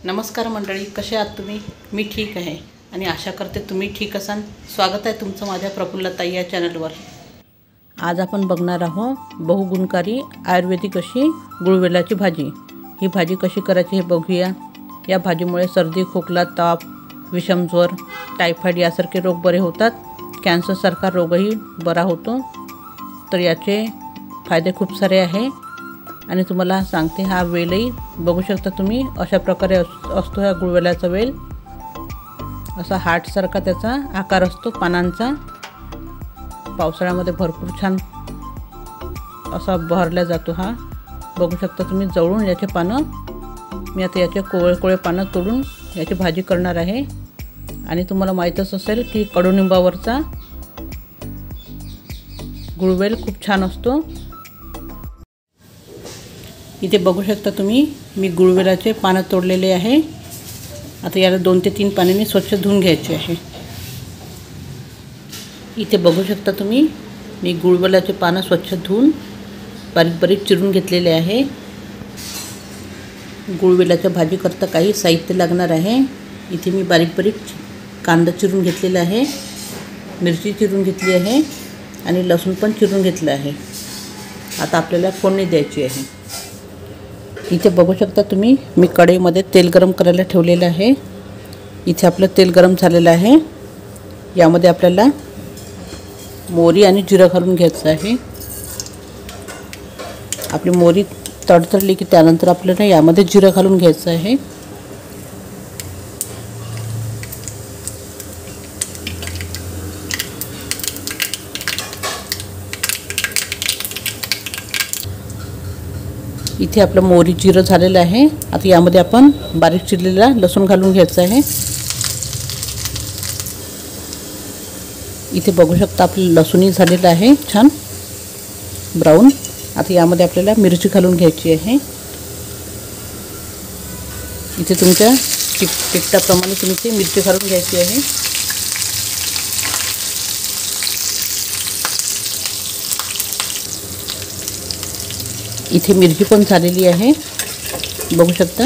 नमस्कार मंडळी, कसे आहात तुम्ही? मी ठीक आहे आणि आशा करते तुम्ही ठीक असाल. स्वागत आहे तुमचं माझ्या प्रफुल्लताई या चॅनलवर. आज आपण बघणार आहोत बहुगुणकारी आयुर्वेदिक अशी गुळवेलाची भाजी. ही भाजी कशी करायची हे बघूया. या भाजीमुळे सर्दी, खोकला, ताप, विषमज्वर, टायफॉईड यासारखे रोग बरे होतात. कॅन्सरसारखा रोगही बरा होतो. तर याचे फायदे खूप सारे आहे आणि तुम्हाला सांगते. हा वेलही बघू शकता तुम्ही, अशा प्रकारे असतो ह्या गुळवेलाचा वेल. असा हार्टसारखा त्याचा आकार असतो पानांचा. पावसाळ्यामध्ये भरपूर छान असा बहरला जातो हा. बघू शकता तुम्ही जवळून याचे पानं. मी आता याचे कोवळे पानं तोडून याची भाजी करणार आहे. आणि तुम्हाला माहीतच असेल की कडुनिंबावरचा गुळवेल खूप छान असतो. इथे बघू शकता तुम्ही, मी गुळवेलाचे पानं तोडलेले आहे. आता याला 2 ते 3 पाण्याने स्वच्छ धुवून घ्यायचे आहे. इथे बघू शकता तुम्ही, मी गुळवेलाचे पानं स्वच्छ धुवून बारीक बारीक चिरून घेतलेले आहे. गुळवेलाच्या भाजी करता काही साहित्य लागणार आहे. इथे मी बारीक बारीक कांदा चिरून घेतलेला आहे, मिरची चिरून घेतली आहे आणि लसूण पण चिरून घेतलं आहे. आता आपल्याला फोडणी द्यायची आहे. इथे बघू शकता तुम्ही, मी कढईमध्ये तेल गरम करायला ठेवलेलं आहे. इथे आपलं तेल गरम झालेलं आहे. यामध्ये आपल्याला मोहरी आणि जिरं घालून घ्यायचं आहे. आपली मोहरी तडतडली की त्यानंतर आपल्याला यामध्ये जिरं घालून घ्यायचं आहे. इथे आपलं मोहरी जिरं झालेलं आहे. आता यामध्ये आपण बारीक चिरलेला लसूण घालून घ्यायचं आहे. इथे बघू शकता आपलं लसूणही झालेलं आहे छान ब्राऊन. आता यामध्ये आपल्याला मिरची घालून घ्यायची आहे. इथे तुमच्या तिखटाप्रमाणे तुम्ही ते मिरची घालून घ्यायची आहे. इथे मिरची पण झालेली आहे, बघू शकता.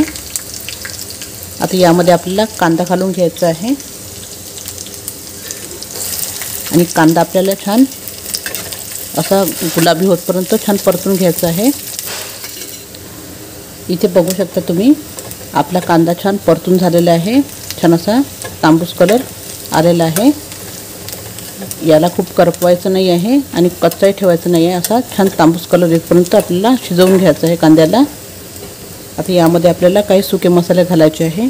आता यामध्ये आपल्याला कांदा घालून घ्यायचा आहे आणि कांदा आपल्याला छान असा गुलाबी होतपर्यंत छान परतून घ्यायचा आहे. इथे बघू शकता तुम्ही, आपला कांदा छान परतून झालेला आहे. छान असा तांबूस कलर आलेला आहे. याला खूप करपवायचं नाही आहे आणि कच्चाही ठेवायचं नाही आहे. असा छान तांबूस कलर येईपर्यंत आपल्याला शिजवून घ्यायचं आहे कांद्याला. आता यामध्ये आपल्याला काही सुके मसाले घालायचे आहे.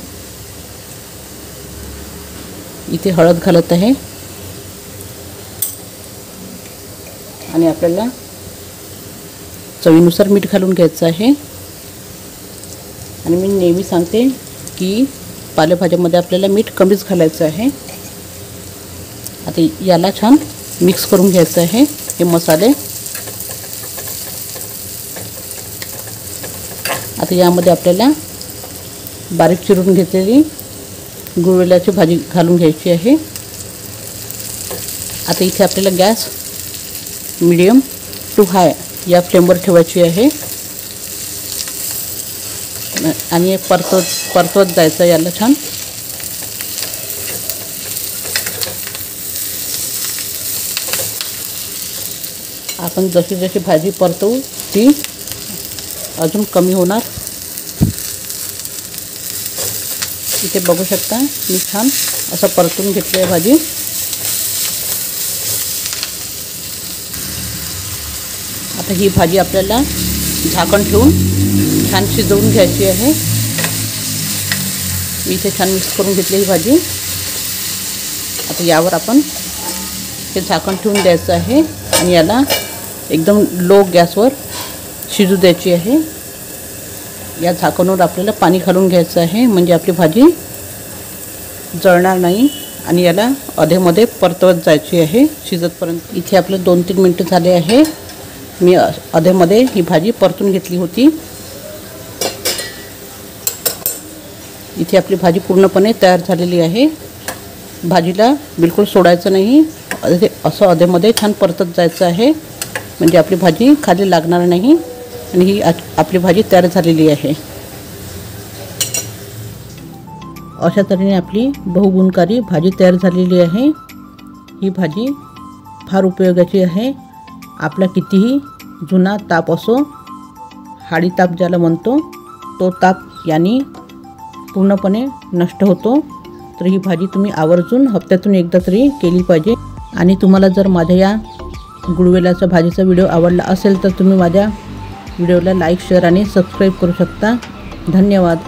इथे हळद घालत आहे आणि आपल्याला चवीनुसार मीठ घालून घ्यायचं आहे. आणि मी नेहमी सांगते की पालेभाज्यामध्ये आपल्याला मीठ कमीच घालायचं आहे. आता याला छान मिक्स करून घ्यायचं आहे हे मसाले. आता यामध्ये आपल्याला बारीक चिरून घेतलेली गुळवेलाची भाजी घालून घ्यायची आहे. आता इथे आपल्याला गॅस मीडियम टू हाय या फ्लेमवर ठेवायची आहे आणि परतवत जायचं याला छान. आपण जशी जशी भाजी परतवू ती अजून कमी होणार. इथे बघू शकता मी छान असं परतून घेतली आहे भाजी. आता ही भाजी आपल्याला झाकण ठेवून छान शिजवून घ्यायची आहे. मी इथे छान मिक्स करून घेतली ही भाजी. आता यावर आपण हे झाकण ठेवून द्यायचं आहे आणि याला एकदम लो गॅसवर शिजू द्यायची आहे. या झाकणावर आपल्याला पाणी घालून घ्यायचं आहे म्हणजे आपली भाजी जळणार नाही. आणि याला अधेमध्ये परतवत जायची आहे शिजतपर्यंत. इथे आपलं 2-3 मिनटं झाले आहे. मी अधेमध्ये ही भाजी परतून घेतली होती. इथे आपली भाजी पूर्णपणे तयार झालेली आहे. भाजीला बिलकुल सोडायचं नाही, असं अधेमध्ये छान परतत जायचं आहे म्हणजे आपली भाजी खाली लागणार नाही. आणि ही आपली भाजी तयार झालेली आहे. अशा तऱ्हेने आपली बहुगुणकारी भाजी तयार झालेली आहे। ही भाजी फार उपयोगाची आहे। आपला कितीही जुना ताप असो, हाडी ताप ज्याला म्हणतो, तो ताप याने पूर्णपणे नष्ट होतो। तर ही भाजी तुम्ही आवर्जून हप्त्यातून एकदा तरी केली पाहिजे। आणि तुम्हाला जर माझ्या या गुळवेलाच्या भाजीचा व्हिडिओ आवडला असेल तर तुम्ही माझ्या व्हिडिओला लाईक, शेअर आणि सबस्क्राईब करू शकता। धन्यवाद।